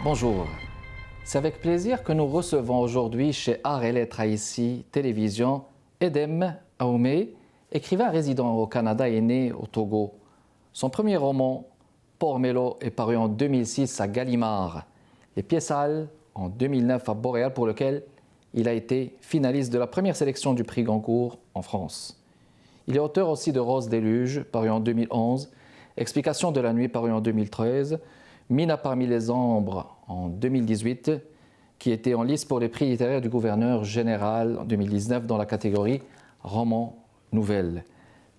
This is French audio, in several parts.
Bonjour, c'est avec plaisir que nous recevons aujourd'hui chez Arts et Lettres Haïti Télévision Edem Ahomey, écrivain résident au Canada et né au Togo. Son premier roman, Port Mélo, est paru en 2006 à Gallimard, Les Pieds Sales en 2009 à Boréal, pour lequel il a été finaliste de la première sélection du prix Goncourt en France. Il est auteur aussi de Rose Déluge, paru en 2011, Explication de la nuit, paru en 2013, Mina parmi les ombres en 2018, qui était en lice pour les prix littéraires du gouverneur général en 2019 dans la catégorie Romans nouvelles.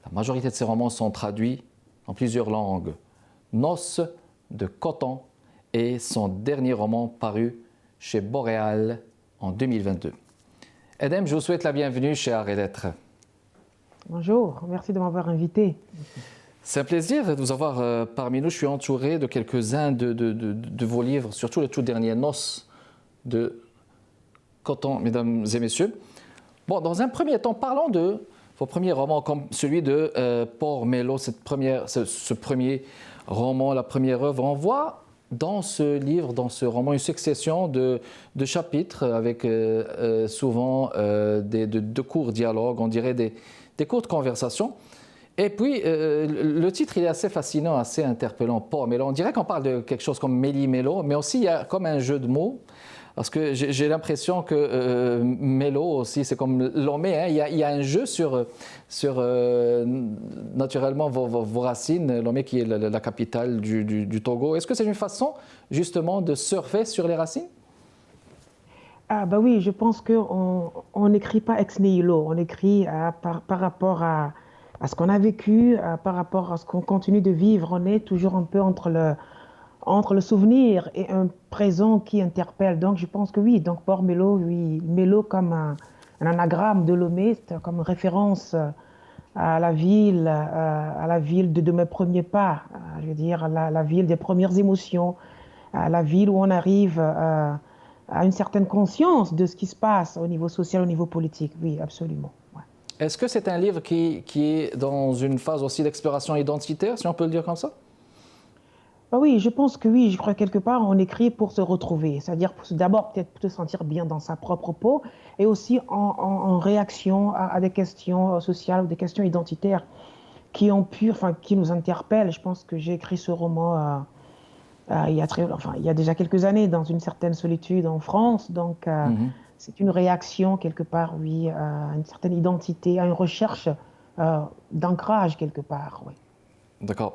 La majorité de ces romans sont traduits en plusieurs langues. Noces de coton est son dernier roman paru chez Boréal en 2022. Edem, je vous souhaite la bienvenue chez Arts et Lettres. Bonjour, merci de m'avoir invité. C'est un plaisir de vous avoir parmi nous. Je suis entouré de quelques-uns de vos livres, surtout le tout dernier, Noces de coton, mesdames et messieurs. Bon, dans un premier temps, parlons de vos premiers romans, comme celui de Port Mélo, ce premier roman, la première œuvre. On voit dans ce livre, dans ce roman, une succession de chapitres avec souvent de courts dialogues, on dirait des courtes conversations. Et puis, le titre, il est assez fascinant, assez interpellant, Port Mélo. On dirait qu'on parle de quelque chose comme Méli-Mélo, mais aussi il y a comme un jeu de mots, parce que j'ai l'impression que Mélo aussi, c'est comme Lomé, hein. Il y a un jeu sur naturellement vos racines, Lomé qui est la capitale du Togo. Est-ce que c'est une façon, justement, de surfer sur les racines? Ah bah oui, je pense qu'on n'écrit pas ex nihilo, on écrit par rapport à ce qu'on a vécu, par rapport à ce qu'on continue de vivre. On est toujours un peu entre le souvenir et un présent qui interpelle. Donc je pense que oui, donc Port Mélo, oui, Mélo comme un anagramme de Lomé, c'est comme référence à la ville de mes premiers pas, je veux dire, la ville des premières émotions, à la ville où on arrive à une certaine conscience de ce qui se passe au niveau social, au niveau politique. Oui, absolument. Ouais. Est-ce que c'est un livre qui est dans une phase aussi d'exploration identitaire, si on peut le dire comme ça? Bah oui, je pense que oui, je crois que quelque part on écrit pour se retrouver, c'est-à-dire d'abord peut-être pour se sentir bien dans sa propre peau et aussi en réaction à des questions sociales ou des questions identitaires qui nous interpellent. Je pense que j'ai écrit ce roman il y a déjà quelques années dans une certaine solitude en France, donc c'est une réaction quelque part, oui, à une certaine identité, à une recherche d'ancrage quelque part, oui. D'accord.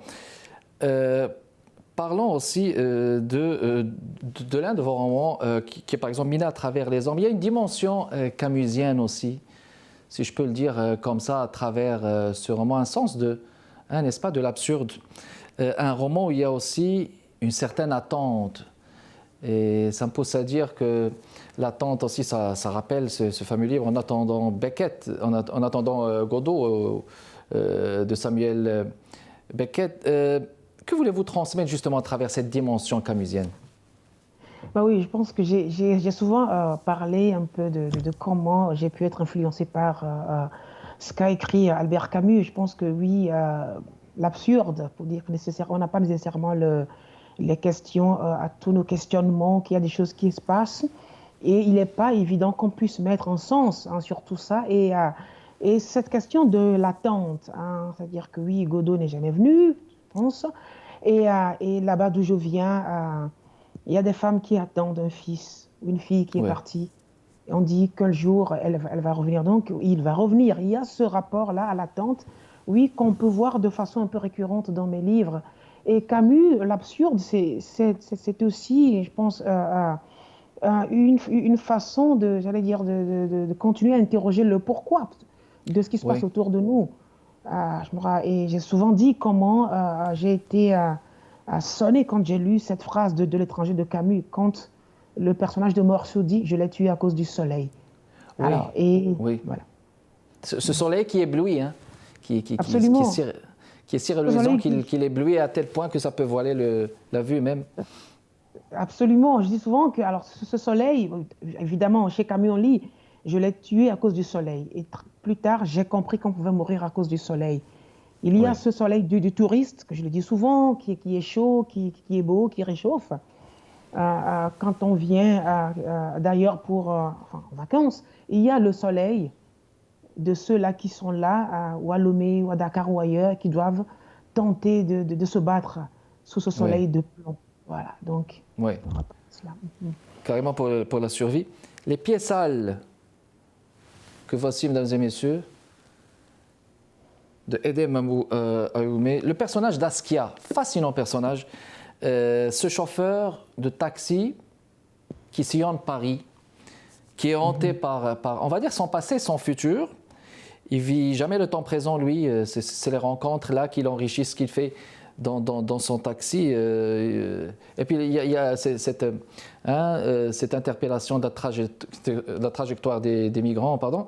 Parlons aussi de l'un de vos romans, qui est par exemple Mina à travers les ombres. Il y a une dimension camusienne aussi, si je peux le dire comme ça, à travers ce roman, un sens n'est-ce pas, de l'absurde. Un roman où il y a aussi une certaine attente. Et ça me pousse à dire que l'attente aussi, ça rappelle ce fameux livre En attendant Beckett, en attendant Godot, de Samuel Beckett. Que voulez-vous transmettre justement à travers cette dimension camusienne? Bah oui, je pense que j'ai souvent parlé un peu de comment j'ai pu être influencé par ce qu'a écrit Albert Camus. Je pense que oui, l'absurde, pour dire que on n'a pas nécessairement les questions à tous nos questionnements, qu'il y a des choses qui se passent. Et il n'est pas évident qu'on puisse mettre un sens sur tout ça. Et cette question de l'attente, hein, c'est-à-dire que oui, Godot n'est jamais venu, je pense. Et là-bas d'où je viens, il y a des femmes qui attendent un fils ou une fille qui est partie. Et on dit qu'un jour, elle va revenir. Donc, il va revenir. Il y a ce rapport-là à l'attente, oui, qu'on peut voir de façon un peu récurrente dans mes livres. Et Camus, l'absurde, c'est aussi, je pense, une façon j'allais dire, de continuer à interroger le pourquoi de ce qui se passe autour de nous. Et j'ai souvent dit comment j'ai été sonné quand j'ai lu cette phrase de L'étranger de Camus, quand le personnage de Morceau dit « je l'ai tué à cause du soleil ». Oui, alors, voilà. Ce soleil qui éblouit, hein, qui est si reluisant qu'il éblouit à tel point que ça peut voiler la vue même. Absolument. Je dis souvent que alors, ce soleil, évidemment, chez Camus, on lit « je l'ai tué à cause du soleil ». Et plus tard, j'ai compris qu'on pouvait mourir à cause du soleil. Il y a ce soleil du touriste, que je le dis souvent, qui est chaud, qui est beau, qui réchauffe. quand on vient d'ailleurs pour enfin, en vacances, il y a le soleil de ceux-là qui sont là, ou à Lomé, ou à Dakar, ou ailleurs, qui doivent tenter de se battre sous ce Oui, soleil de plomb. Voilà, donc, oui, on rappelle cela. Mhm. carrément pour la survie. Les pieds sales que voici, mesdames et messieurs, de Edem Aoumé, le personnage d'Askia, fascinant personnage, ce chauffeur de taxi qui sillonne Paris, qui est hanté par, on va dire, son passé, son futur. Il vit jamais le temps présent, lui. C'est les rencontres là qui l'enrichissent, ce qu'il fait dans son taxi. Et puis il y a cette interpellation de la trajectoire des migrants, pardon.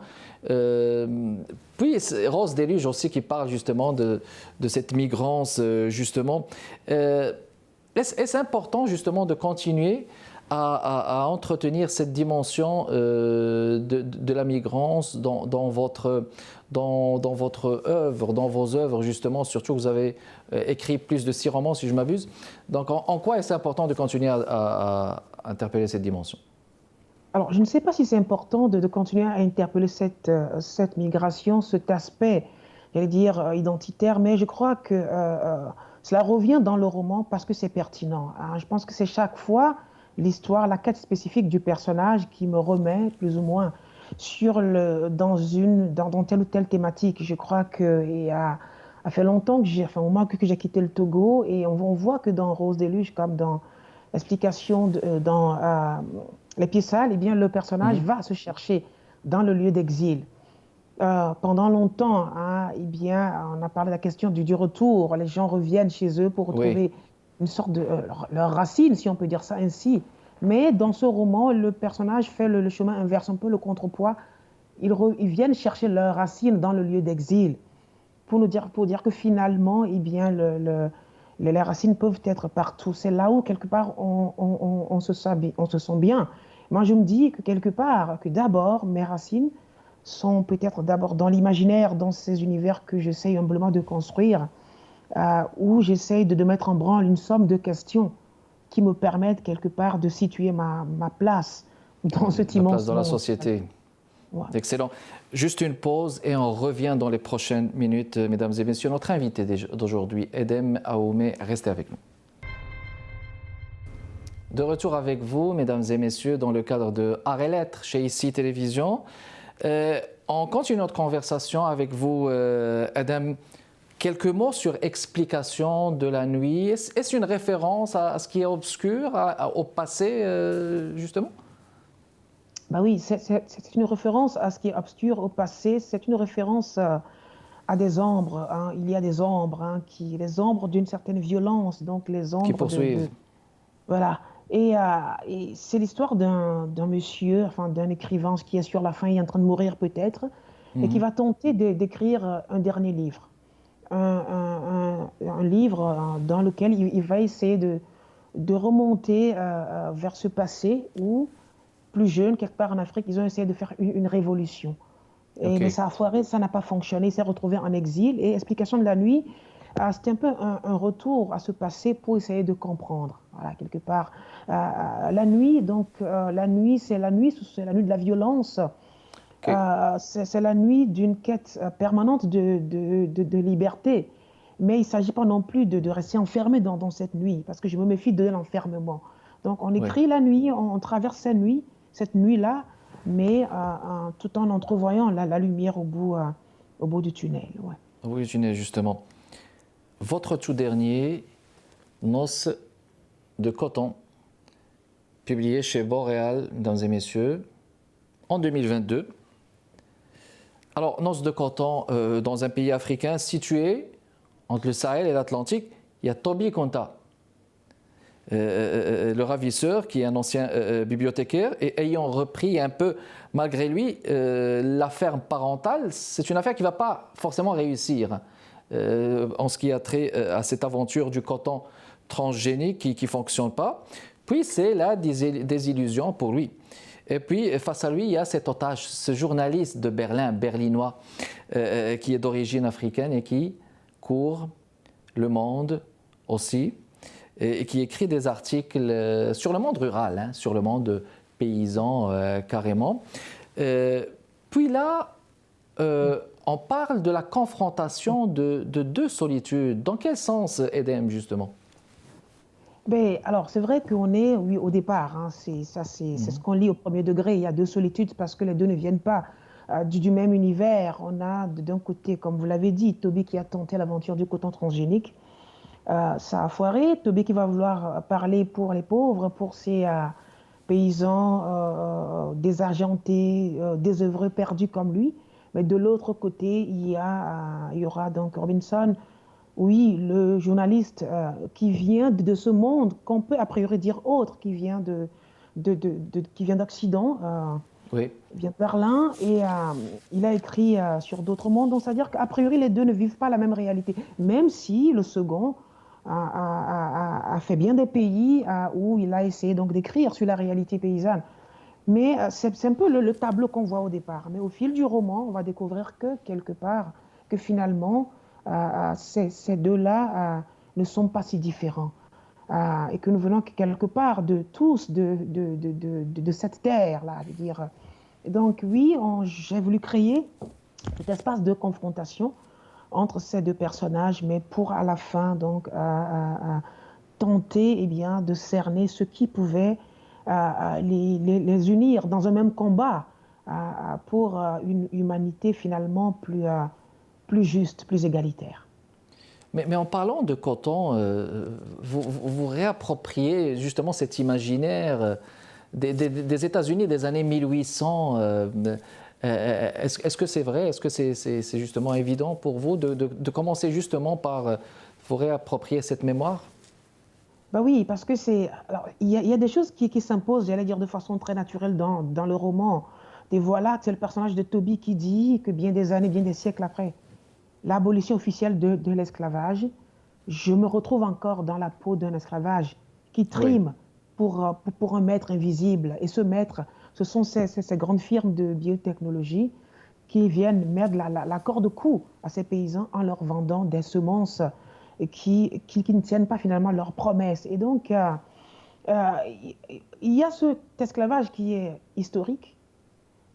Puis Rose Deluge aussi qui parle justement de cette migrance, justement. Est-ce important justement de continuer à entretenir cette dimension de la migrance dans votre œuvre, dans vos œuvres justement, surtout que vous avez écrit plus de 6 romans si je m'abuse. Donc en quoi est-ce important de continuer à interpeller cette dimension? Alors, je ne sais pas si c'est important de continuer à interpeller cette migration, cet aspect, j'allais dire, identitaire, mais je crois que cela revient dans le roman parce que c'est pertinent, hein. Je pense que c'est chaque fois l'histoire, la quête spécifique du personnage qui me remet plus ou moins dans telle ou telle thématique. Je crois que a fait longtemps que enfin, au moins que j'ai quitté le Togo et on voit que dans Rose Deluge, comme dans l'explication dans Les Pieds Sales, eh bien, le personnage Mhm. va se chercher dans le lieu d'exil. Pendant longtemps, hein, eh bien, on a parlé de la question du retour. Les gens reviennent chez eux pour Oui, retrouver une sorte de leur racine, si on peut dire ça ainsi. Mais dans ce roman, le personnage fait le chemin inverse, un peu le contrepoids. Ils viennent chercher leurs racines dans le lieu d'exil pour dire que finalement, eh bien, les racines peuvent être partout. C'est là où, quelque part, on se sent bien. Moi, je me dis que quelque part, que d'abord, mes racines sont peut-être d'abord dans l'imaginaire, dans ces univers que j'essaye humblement de construire, où j'essaye de mettre en branle une somme de questions qui me permettent quelque part de situer ma place dans cet la place immense dans la monde. société. Ouais. Excellent. Juste une pause et on revient dans les prochaines minutes, mesdames et messieurs. Notre invité d'aujourd'hui, Edem Aoumé, restez avec nous. De retour avec vous, mesdames et messieurs, dans le cadre de Arts et Lettres chez ICI Télévision. On continue notre conversation avec vous, Edem. Quelques mots sur Explication de la nuit. Est-ce une référence à ce qui est obscur, au passé, justement? Bah oui, c'est une référence à ce qui est obscur au passé, c'est une référence à des ombres, hein. Il y a des ombres, hein, les ombres d'une certaine violence, donc les Qui ombres poursuivent. voilà. Et c'est l'histoire d'un monsieur, enfin d'un écrivain qui est sur la fin, il est en train de mourir peut-être, et qui Mhm. va tenter d'écrire un dernier livre. Un livre dans lequel il va essayer de remonter vers ce passé où, plus jeune, quelque part en Afrique, ils ont essayé de faire une révolution. Mais OK. ça a foiré, ça n'a pas fonctionné, il s'est retrouvé en exil. Et Explication de la nuit, c'était un peu un retour à ce passé pour essayer de comprendre, voilà, quelque part. La nuit, donc, la nuit, c'est la nuit de la violence. OK. C'est la nuit d'une quête permanente de liberté. Mais il ne s'agit pas non plus de rester enfermé dans cette nuit, parce que je me méfie de l'enfermement. Donc, on Oui. écrit la nuit, on traverse cette nuit-là, mais tout en entrevoyant la lumière au bout du tunnel. Ouais. Oui, Junet, justement. Votre tout dernier, Noces de coton, publié chez Boréal, mesdames et messieurs, en 2022. Alors, Noces de coton, dans un pays africain situé entre le Sahel et l'Atlantique, il y a Toby Conta, le ravisseur, qui est un ancien bibliothécaire, et ayant repris un peu, malgré lui, la ferme parentale. C'est une affaire qui ne va pas forcément réussir en ce qui a trait à cette aventure du coton transgénique qui ne fonctionne pas. Puis c'est la désillusion pour lui. Et puis face à lui, il y a cet otage, ce journaliste de Berlin, berlinois, qui est d'origine africaine et qui court le monde aussi. et qui écrit des articles sur le monde rural, hein, sur le monde paysan carrément. Puis là, on parle de la confrontation de deux solitudes. Dans quel sens, Edem, justement? Ben, alors, c'est vrai qu'on est, oui, au départ, hein, c'est ce qu'on lit au premier degré. Il y a deux solitudes parce que les deux ne viennent pas du même univers. On a d'un côté, comme vous l'avez dit, Toby qui a tenté l'aventure du coton transgénique. Ça a foiré. Toby qui va vouloir parler pour les pauvres, pour ces paysans désargentés, désœuvrés, perdus comme lui. Mais de l'autre côté, il y aura donc Robinson, oui, le journaliste qui vient de ce monde qu'on peut a priori dire autre, qui vient qui vient d'Occident, Oui, vient de Berlin, et il a écrit sur d'autres mondes. Donc, c'est-à-dire qu'a priori, les deux ne vivent pas la même réalité, même si le second a fait bien des pays où il a essayé donc d'écrire sur la réalité paysanne. Mais c'est un peu le tableau qu'on voit au départ. Mais au fil du roman, on va découvrir que quelque part, que finalement, ces deux-là ne sont pas si différents. Et que nous venons quelque part de tous, de cette terre-là. Je veux dire. Et donc oui, j'ai voulu créer cet espace de confrontation entre ces deux personnages, mais pour à la fin donc tenter eh bien, de cerner ce qui pouvait les unir dans un même combat pour une humanité finalement plus juste, plus égalitaire. mais en parlant de coton, vous réappropriez justement cet imaginaire des États-Unis des années 1800. Est-ce que c'est vrai? Est-ce que c'est justement évident pour vous de commencer justement par vous réapproprier cette mémoire? Bah oui, parce que alors, il y a des choses qui s'imposent, j'allais dire de façon très naturelle dans le roman. Et voilà, c'est le personnage de Toby qui dit que bien des années, bien des siècles après l'abolition officielle de l'esclavage, je me retrouve encore dans la peau d'un esclavage qui Oui, trime pour un maître invisible. Et ce maître, ce sont ces grandes firmes de biotechnologie qui viennent mettre la corde au cou à ces paysans en leur vendant des semences qui ne tiennent pas finalement leurs promesses. Et donc, euh, il y a cet esclavage qui est historique,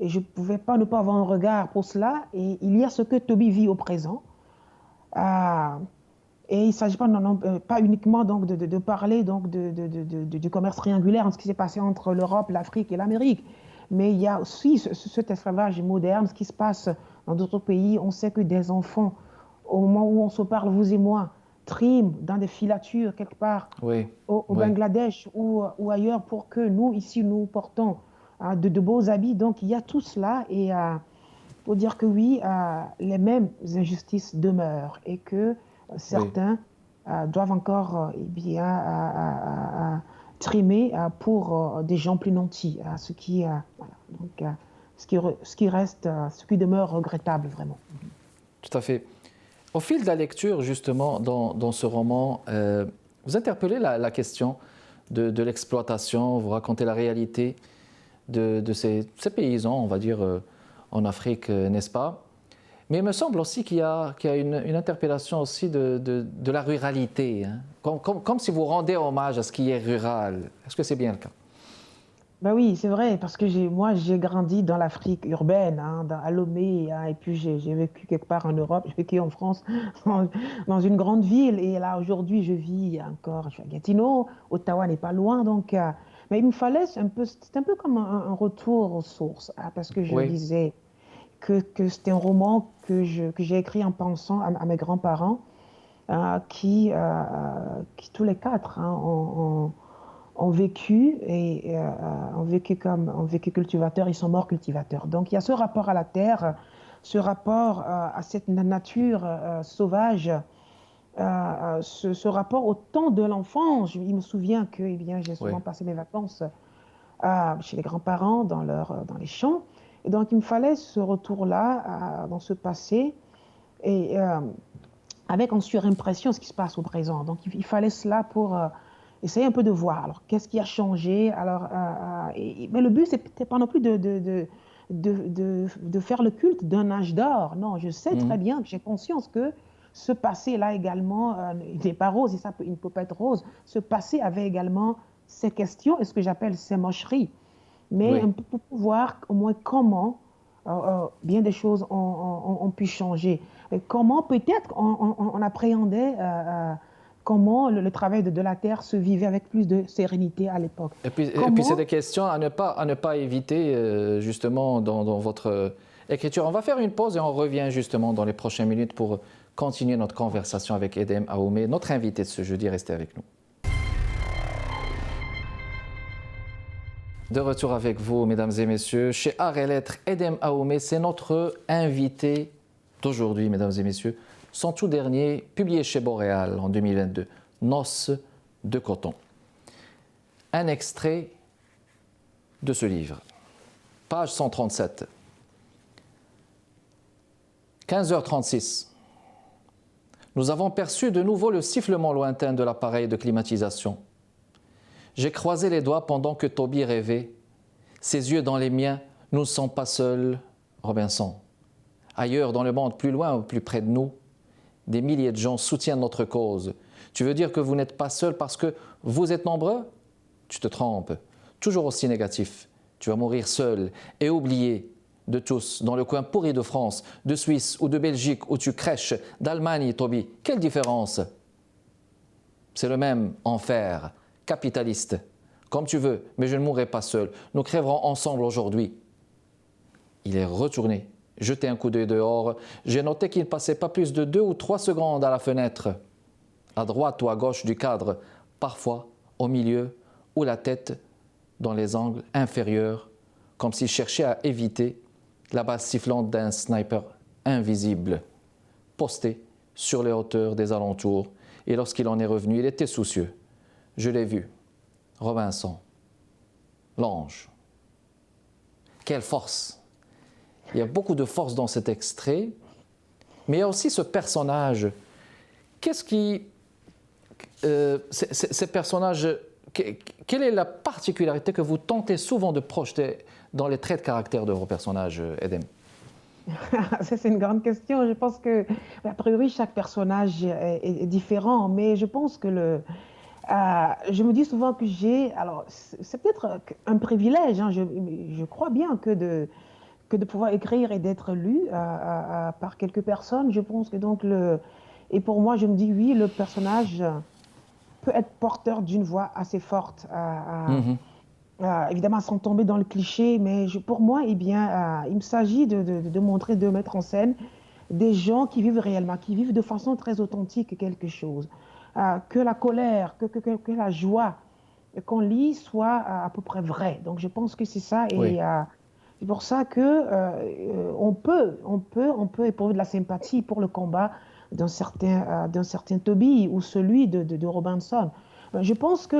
et je ne pouvais pas ne pas avoir un regard pour cela. Et il y a ce que Toby vit au présent. Euh, et il ne s'agit pas, pas uniquement donc, de parler donc, du commerce triangulaire, ce qui s'est passé entre l'Europe, l'Afrique et l'Amérique. Mais il y a aussi cet esclavage moderne, ce qui se passe dans d'autres pays. On sait que des enfants, au moment où on se parle, vous et moi, triment dans des filatures quelque part oui, au oui, Bangladesh ou ailleurs pour que nous, ici, nous portons de beaux habits. Donc il y a tout cela et pour dire que oui, les mêmes injustices demeurent et que oui. certains doivent encore eh bien, trimer pour des gens plus nantis, voilà. Donc, ce qui reste, ce qui demeure regrettable vraiment. Tout à fait. Au fil de la lecture, justement, dans ce roman, vous interpellez la question de l'exploitation, vous racontez la réalité de ces paysans, on va dire, en Afrique, n'est-ce pas? Mais il me semble aussi qu'il y a une interpellation aussi de la ruralité, hein. Comme si vous rendez hommage à ce qui est rural. Est-ce que c'est bien le cas? Ben oui, c'est vrai, parce que moi, j'ai grandi dans l'Afrique urbaine, hein, à Lomé, hein, et puis j'ai vécu quelque part en Europe, j'ai vécu en France, dans une grande ville, et là, aujourd'hui, je vis encore, je suis à Gatineau, Ottawa n'est pas loin, donc, mais il me fallait, c'est un peu comme un retour aux sources, hein, parce que je Oui, disais que c'était un roman que j'ai écrit en pensant à mes grands-parents, qui tous les quatre, hein, ont vécu et ont vécu cultivateurs, ils sont morts cultivateurs. Donc il y a ce rapport à la terre, ce rapport à cette nature sauvage, ce rapport au temps de l'enfance. Il me souvient que eh bien, j'ai oui, souvent passé mes vacances chez les grands-parents dans les champs. Et donc il me fallait ce retour-là dans ce passé et avec en surimpression ce qui se passe au présent. Donc il fallait cela pour essayer un peu de voir. Alors, qu'est-ce qui a changé? Alors, mais le but, c'était pas non plus de faire le culte d'un âge d'or. Non, je sais très mhm, bien que j'ai conscience que ce passé-là également, il n'est pas rose, et ça il ne peut pas être rose. Ce passé avait également ces questions et ce que j'appelle ces mocheries. Mais Oui. pour pouvoir au moins comment bien des choses ont pu changer. Et comment peut-être on appréhendait comment le travail de la terre se vivait avec plus de sérénité à l'époque. Et puis c'est Comment des questions à ne pas éviter justement dans votre écriture. On va faire une pause et on revient justement dans les prochaines minutes pour continuer notre conversation avec Edem Aoumé, notre invité de ce jeudi. Restez avec nous. De retour avec vous, mesdames et messieurs, chez Art et Lettres, Edem Aoumé, c'est notre invité d'aujourd'hui, mesdames et messieurs. Son tout dernier, publié chez Boréal en 2022, Noces de coton. Un extrait de ce livre, page 137, 15h36. Nous avons perçu de nouveau le sifflement lointain de l'appareil de climatisation. J'ai croisé les doigts pendant que Toby rêvait. Ses yeux dans les miens, nous ne sommes pas seuls, Robinson. Ailleurs, dans le monde, plus loin ou plus près de nous, des milliers de gens soutiennent notre cause. Tu veux dire que vous n'êtes pas seul parce que vous êtes nombreux? Tu te trompes. Toujours aussi négatif. Tu vas mourir seul et oublié de tous, dans le coin pourri de France, de Suisse ou de Belgique où tu crèches, d'Allemagne, Toby. Quelle différence? C'est le même enfer, capitaliste. Comme tu veux, mais je ne mourrai pas seul. Nous crèverons ensemble aujourd'hui. Il est retourné, jeté un coup d'œil dehors. J'ai noté qu'il ne passait pas plus de 2 ou 3 secondes à la fenêtre, à droite ou à gauche du cadre, parfois au milieu ou la tête dans les angles inférieurs, comme s'il cherchait à éviter la balle sifflante d'un sniper invisible, posté sur les hauteurs des alentours. Et lorsqu'il en est revenu, il était soucieux. Je l'ai vu. Robinson. L'ange. Quelle force! Il y a beaucoup de force dans cet extrait, mais il y a aussi ce personnage. Qu'est-ce qui... ces personnages, quelle est la particularité que vous tentez souvent de projeter dans les traits de caractère de vos personnages, Edem? Ça, c'est une grande question. Je pense que, a priori, chaque personnage est différent, mais je pense que je me dis souvent que alors, c'est peut-être un privilège, hein, je crois bien que de pouvoir écrire et d'être lu par quelques personnes. Je pense que donc, et pour moi, je me dis, oui, le personnage peut être porteur d'une voix assez forte. Évidemment, sans tomber dans le cliché, mais pour moi, eh bien, il s'agit de montrer, de mettre en scène des gens qui vivent réellement, qui vivent de façon très authentique quelque chose. Que la colère, que la joie qu'on lit soit à peu près vraie. Donc, je pense que c'est ça. Oui. Et c'est pour ça que on peut éprouver de la sympathie pour le combat d'un certain Toby ou celui de Robinson. Je pense que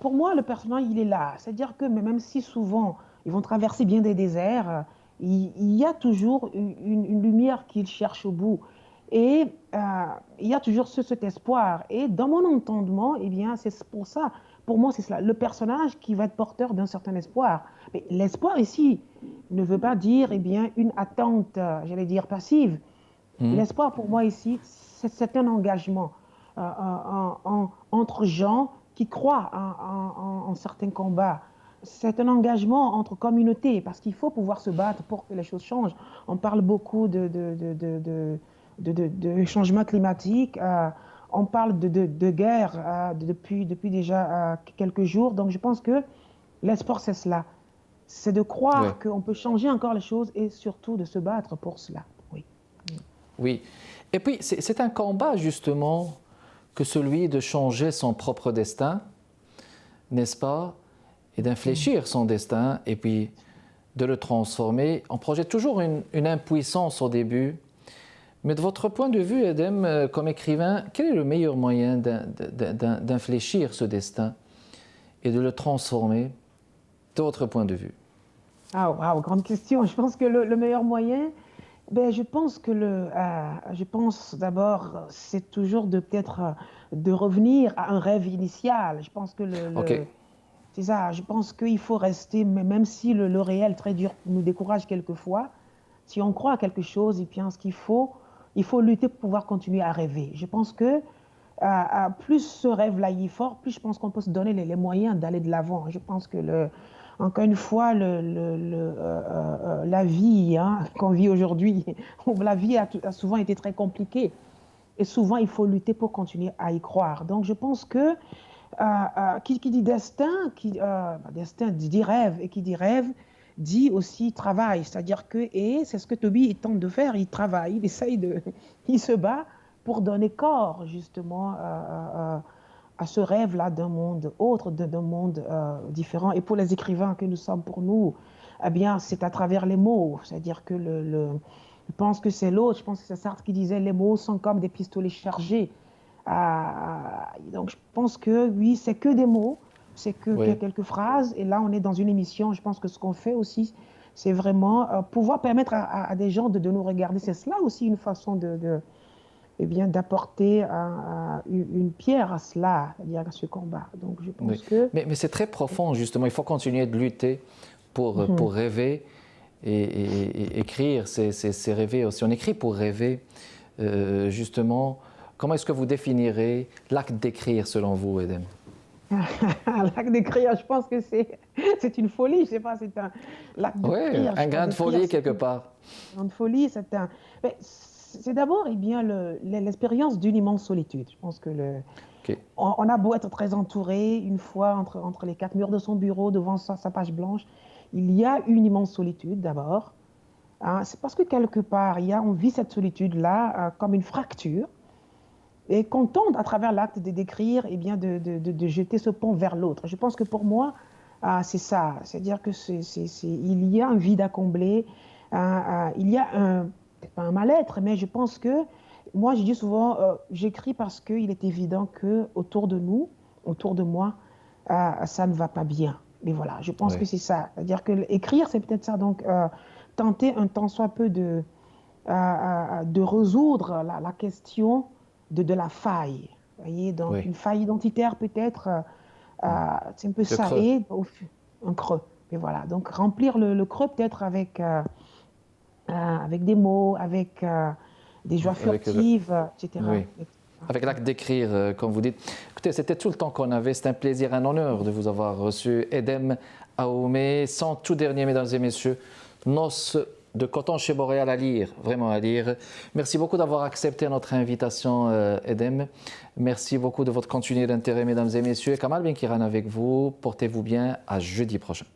pour moi, le personnage, il est là. C'est-à-dire que même si souvent, ils vont traverser bien des déserts, il y a toujours une lumière qu'ils cherchent au bout. Et il y a toujours cet espoir. Et dans mon entendement, eh bien, c'est pour ça, pour moi, c'est cela. Le personnage qui va être porteur d'un certain espoir. Mais l'espoir ici ne veut pas dire, eh bien, une attente, j'allais dire, passive. L'espoir, pour moi, ici, c'est un engagement entre gens qui croient en certains combats. C'est un engagement entre communautés, parce qu'il faut pouvoir se battre pour que les choses changent. On parle beaucoup de changement climatique, on parle de guerre depuis déjà quelques jours. Donc je pense que l'espoir, c'est cela. C'est de croire qu'on peut changer encore les choses et surtout de se battre pour cela. Oui. Oui. Et puis, c'est un combat, justement, que celui de changer son propre destin, n'est-ce pas? Et d'infléchir son destin, et puis de le transformer. On projette toujours une impuissance au début. Mais de votre point de vue, Edem, comme écrivain, quel est le meilleur moyen d'infléchir ce destin et de le transformer, de votre point de vue? Ah, wow, grande question. Je pense que le meilleur moyen, ben, je pense que je pense d'abord, c'est toujours peut-être de revenir à un rêve initial. Je pense que OK. c'est ça. Je pense qu'il faut rester, même si le réel très dur nous décourage quelquefois, si on croit à quelque chose, et bien ce qu'il faut, il faut lutter pour pouvoir continuer à rêver. Je pense que plus ce rêve-là y est fort, plus je pense qu'on peut se donner les moyens d'aller de l'avant. Je pense que, encore une fois, la vie hein, qu'on vit aujourd'hui, la vie a souvent été très compliquée. Et souvent, il faut lutter pour continuer à y croire. Donc, je pense que qui dit destin, destin dit rêve, et qui dit rêve dit aussi travail. C'est-à-dire que, et c'est ce que Toby tente de faire, il travaille, il se bat pour donner corps justement à ce rêve-là d'un monde autre, d'un monde différent. Et pour les écrivains que nous sommes pour nous, eh bien, c'est à travers les mots. C'est-à-dire que je pense que c'est l'autre, je pense que c'est Sartre qui disait les mots sont comme des pistolets chargés. Donc je pense que oui, c'est que des mots, c'est que quelques phrases. Et là, on est dans une émission. Je pense que ce qu'on fait aussi, c'est vraiment pouvoir permettre à des gens de nous regarder. C'est cela aussi une façon eh bien, d'apporter une pierre à cela, c'est-à-dire à ce combat. Donc je pense que... Mais c'est très profond, justement. Il faut continuer de lutter pour rêver et écrire, c'est rêver aussi. On écrit pour rêver, justement. Comment est-ce que vous définirez l'acte d'écrire selon vous, Edem? L'acte d'écrire, je pense que c'est une folie, je ne sais pas, c'est l'acte d'écrire. Oui, un grain de folie quelque part. Un grain de folie, c'est d'abord eh bien, l'expérience d'une immense solitude. Je pense que on a beau être très entouré, une fois entre les quatre murs de son bureau, devant sa page blanche, il y a une immense solitude d'abord. Hein, c'est parce que quelque part, on vit cette solitude-là comme une fracture. Et qu'on tente à travers l'acte de d'écrire, eh bien de jeter ce pont vers l'autre. Je pense que pour moi, c'est ça. C'est-à-dire que il y a un vide à combler, il y a peut-être pas un mal-être, mais je pense que, moi je dis souvent, j'écris parce qu'il est évident que autour de nous, autour de moi, ça ne va pas bien. Mais voilà, je pense que c'est ça. C'est-à-dire que écrire, c'est peut-être ça. Donc, tenter un tant soit peu de résoudre la question de la faille. Vous voyez, donc une faille identitaire peut-être, c'est un peu ça, et un creux. Et voilà, donc remplir le creux peut-être avec des mots, avec des joies furtives, etc. Oui. Avec l'acte d'écrire, comme vous dites. Écoutez, c'était tout le temps qu'on avait. C'est un plaisir, un honneur de vous avoir reçu. Edem Ahomey, sans tout dernier, mesdames et messieurs, Noces de coton chez Boréal à lire, vraiment à lire. Merci beaucoup d'avoir accepté notre invitation, Edem. Merci beaucoup de votre continué d'intérêt, mesdames et messieurs. Kamal Benkiran avec vous. Portez-vous bien. À jeudi prochain.